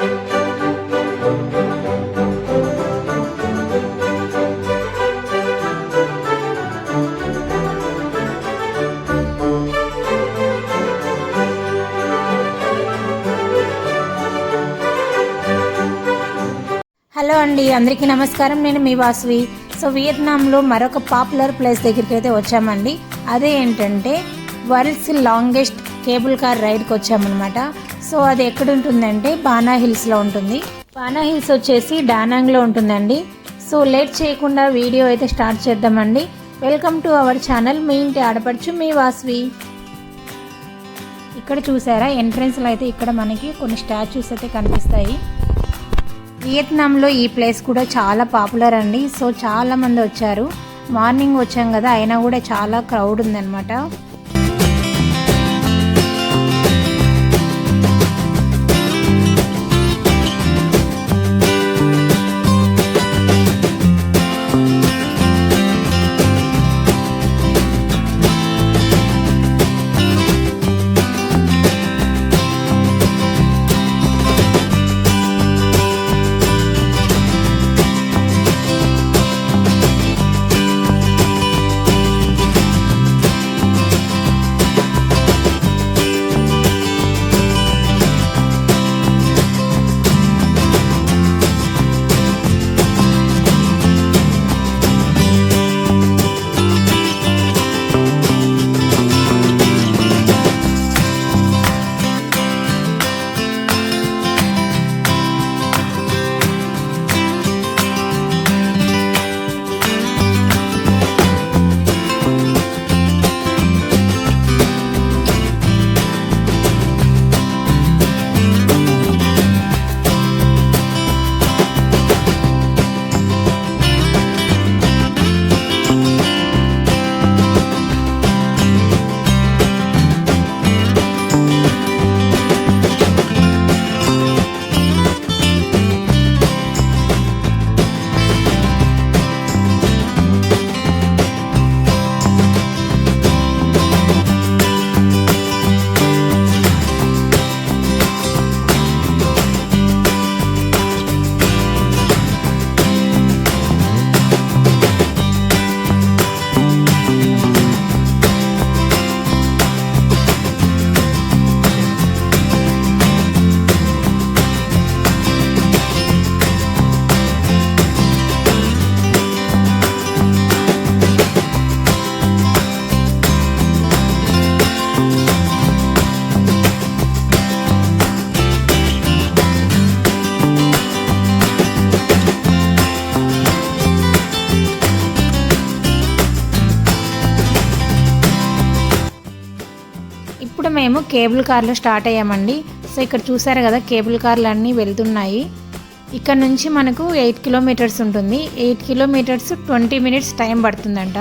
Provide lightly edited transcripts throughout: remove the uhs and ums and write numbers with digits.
Hello అండి, అందరికీ నమస్కారం. నేను మీ వాసవి. సో వియత్నాంలో మరొక పాపులర్ ప్లేస్ దగ్గరికి అయితే వచ్చామండి. అదే ఏంటంటే వరల్డ్స్ లాంగెస్ట్ కేబుల్ కార్ రైడ్కి వచ్చామన్నమాట. సో అది ఎక్కడ ఉంటుందంటే బానా హిల్స్లో ఉంటుంది. బానా హిల్స్ వచ్చేసి డానాంగ్లో ఉంటుందండి. సో లేట్ చేయకుండా వీడియో అయితే స్టార్ట్ చేద్దామండి. వెల్కమ్ టు అవర్ ఛానల్, మీ ఇంటి ఆడపడుచు మీ వాసవి. ఇక్కడ చూసారా ఎంట్రన్స్లో అయితే ఇక్కడ మనకి కొన్ని స్టాచ్యూస్ అయితే కనిపిస్తాయి. వియత్నాంలో ఈ ప్లేస్ కూడా చాలా పాపులర్ అండి. సో చాలా మంది వచ్చారు. మార్నింగ్ వచ్చాం కదా, అయినా కూడా చాలా క్రౌడ్ ఉందన్నమాట. ఇప్పుడు మేము కేబుల్ కార్లో స్టార్ట్ అయ్యామండి. సో ఇక్కడ చూసారు కదా, కేబుల్ కార్లు అన్నీ వెళ్తున్నాయి. ఇక్కడ నుంచి మనకు 8 కిలోమీటర్స్ ఉంటుంది. 8 కిలోమీటర్స్ 20 మినిట్స్ టైం పడుతుందంట.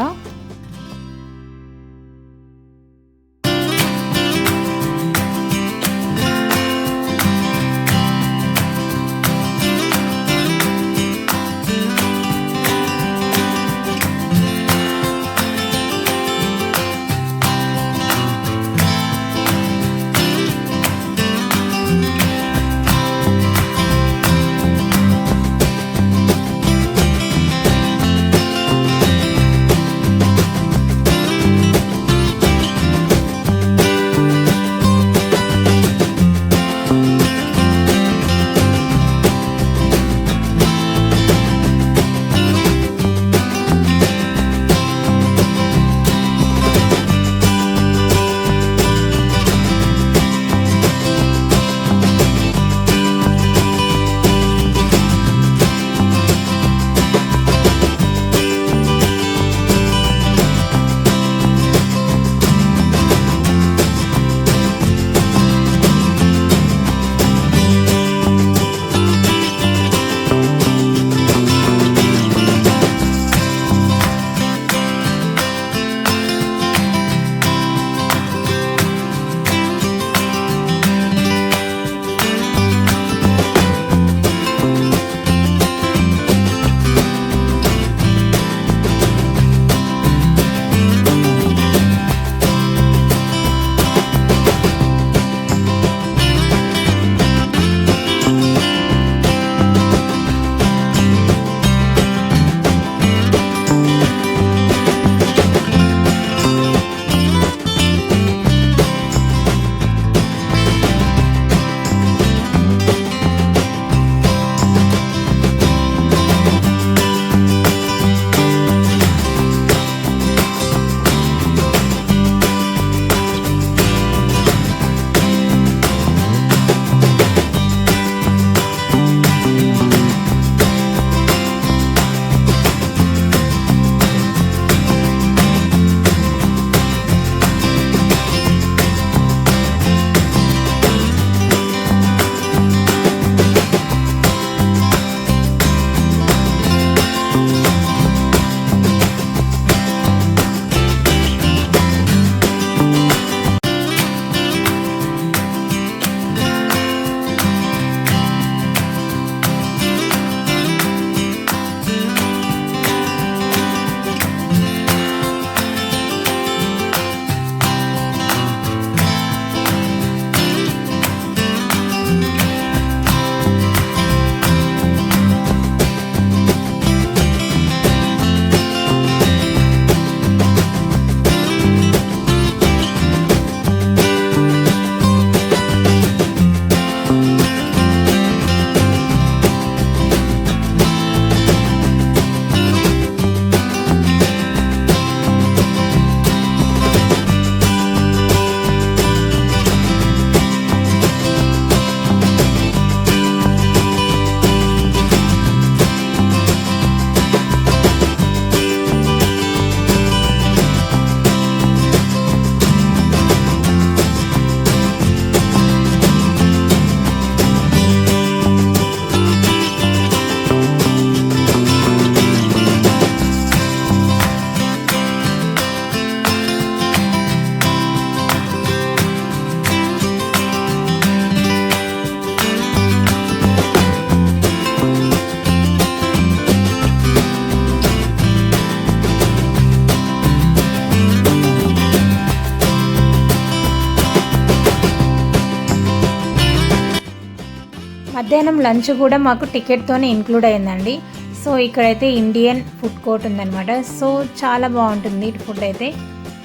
మధ్యాహ్నం లంచ్ కూడా మాకు టికెట్తోనే ఇంక్లూడ్ అయిందండి. సో ఇక్కడైతే ఇండియన్ ఫుడ్ కోర్ట్ ఉందన్నమాట. సో చాలా బాగుంటుంది ఫుడ్ అయితే,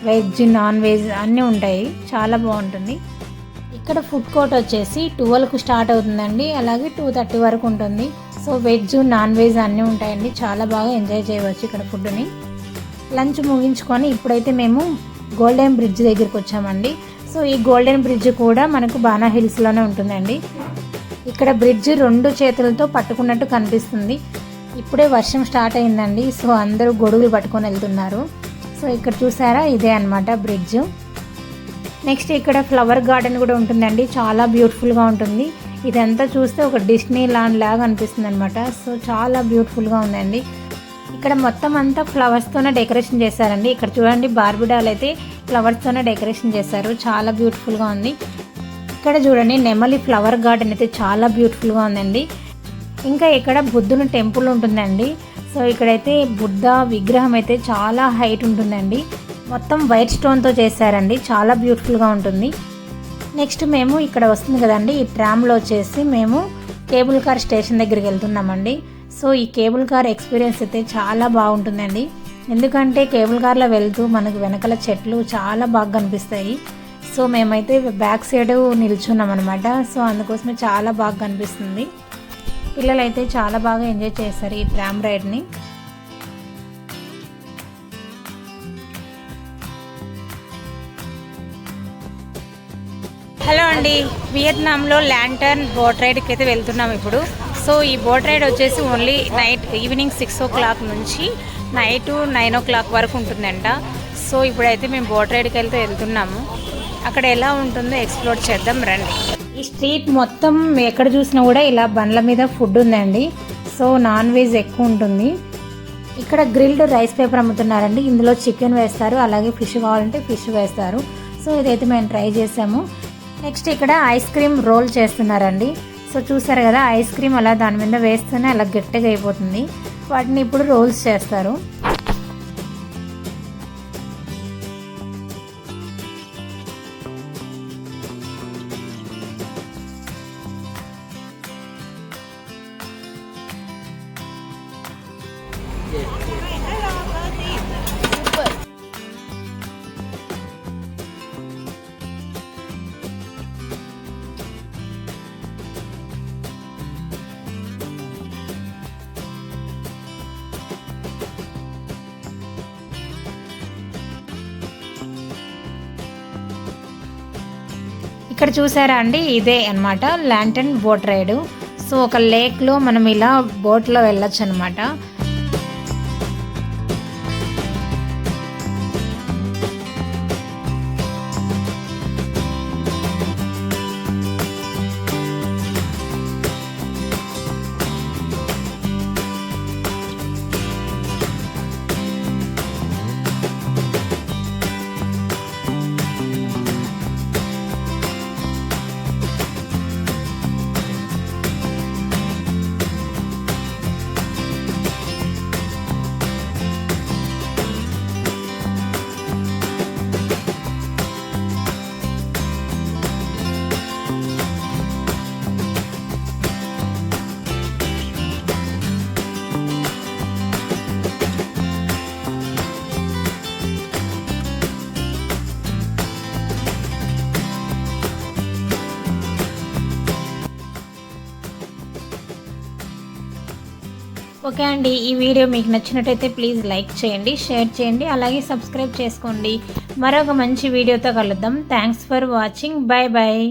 వెజ్ నాన్ వెజ్ అన్నీ ఉంటాయి, చాలా బాగుంటుంది. ఇక్కడ ఫుడ్ కోర్ట్ వచ్చేసి 12కు స్టార్ట్ అవుతుందండి, అలాగే 2:30 వరకు ఉంటుంది. సో వెజ్ నాన్ వెజ్ అన్నీ ఉంటాయండి, చాలా బాగా ఎంజాయ్ చేయవచ్చు ఇక్కడ ఫుడ్ని. లంచ్ ముగించుకొని ఇప్పుడైతే మేము గోల్డెన్ బ్రిడ్జ్ దగ్గరికి వచ్చామండి. సో ఈ గోల్డెన్ బ్రిడ్జ్ కూడా మనకు బాణా హిల్స్లోనే ఉంటుందండి. ఇక్కడ బ్రిడ్జ్ 2 చేతులతో పట్టుకున్నట్టు కనిపిస్తుంది. ఇప్పుడే వర్షం స్టార్ట్ అయిందండి, సో అందరూ గొడుగులు పట్టుకొని వెళ్తున్నారు. సో ఇక్కడ చూసారా, ఇదే అన్నమాట బ్రిడ్జ్. నెక్స్ట్ ఇక్కడ ఫ్లవర్ గార్డెన్ కూడా ఉంటుందండి, చాలా బ్యూటిఫుల్గా ఉంటుంది. ఇదంతా చూస్తే ఒక డిస్నీ ల్యాండ్ లాగా అనిపిస్తుంది అనమాట. సో చాలా బ్యూటిఫుల్గా ఉందండి. ఇక్కడ మొత్తం అంతా ఫ్లవర్స్తోనే డెకరేషన్ చేశారండి. ఇక్కడ చూడండి, బార్బీ డాల్ అయితే ఫ్లవర్స్తోనే డెకరేషన్ చేశారు, చాలా బ్యూటిఫుల్గా ఉంది. ఇక్కడ చూడండి, నెమలి ఫ్లవర్ గార్డెన్ అయితే చాలా బ్యూటిఫుల్గా ఉందండి. ఇంకా ఇక్కడ బుద్ధుని టెంపుల్ ఉంటుందండి. సో ఇక్కడైతే బుద్ధ విగ్రహం అయితే చాలా హైట్ ఉంటుందండి, మొత్తం వైట్ స్టోన్తో చేశారండి, చాలా బ్యూటిఫుల్గా ఉంటుంది. నెక్స్ట్ మేము ఇక్కడ వస్తుంది కదండి, ఈ ట్రామ్లో వచ్చేసి మేము కేబుల్ కార్ స్టేషన్ దగ్గరికి వెళ్తున్నామండి. సో ఈ కేబుల్ కార్ ఎక్స్పీరియన్స్ అయితే చాలా బాగుంటుందండి, ఎందుకంటే కేబుల్ కార్లో వెళ్తూ మనకు వెనకాల చెట్లు చాలా బాగా కనిపిస్తాయి. సో మేమైతే బ్యాక్ సైడ్ నిల్చున్నాం అనమాట. సో అందుకోసమే చాలా బాగా కనిపిస్తుంది. పిల్లలైతే చాలా బాగా ఎంజాయ్ చేస్తారు ఈ ట్రామ్ రైడ్ని. హలో అండి, వియత్నాంలో ల్యాంటర్న్ బోట్ రైడ్కి అయితే వెళ్తున్నాం ఇప్పుడు. సో ఈ బోట్ రైడ్ వచ్చేసి ఓన్లీ ఈవినింగ్ 6 o'clock నుంచి నైట్ 9 o'clock వరకు ఉంటుందంట. సో ఇప్పుడైతే మేము బోట్ రైడ్కి వెళ్తున్నాము. అక్కడ ఎలా ఉంటుందో ఎక్స్ప్లోర్ చేద్దాం రండి. ఈ స్ట్రీట్ మొత్తం ఎక్కడ చూసినా కూడా ఇలా బండ్ల మీద ఫుడ్ ఉందండి. సో నాన్ వెజ్ ఎక్కువ ఉంటుంది. ఇక్కడ గ్రిల్డ్ రైస్ పేపర్ అమ్ముతున్నారండి, ఇందులో చికెన్ వేస్తారు, అలాగే ఫిష్ కావాలంటే ఫిష్ వేస్తారు. సో ఇదైతే మేము ట్రై చేసాము. నెక్స్ట్ ఇక్కడ ఐస్ క్రీమ్ రోల్ చేస్తున్నారండి. సో చూసారు కదా, ఐస్ క్రీమ్ అలా దాని మీద వేస్తేనే అలా గట్టిగా అయిపోతుంది. వాటిని ఇప్పుడు రోల్స్ చేస్తారు. ఇక్కడ చూసారా అండి, ఇదే అన్నమాట ల్యాంటర్న్ బోట్ రైడ్. సో ఒక లేక్లో మనం ఇలా బోట్లో వెళ్ళొచ్చు అనమాట. ఓకే అండి, ఈ వీడియో మీకు నచ్చినట్టయితే ప్లీజ్ లైక్ చేయండి, షేర్ చేయండి, అలాగే సబ్స్క్రైబ్ చేసుకోండి. మరొక మంచి వీడియోతో కలుద్దాం. Thanks for watching. Bye bye.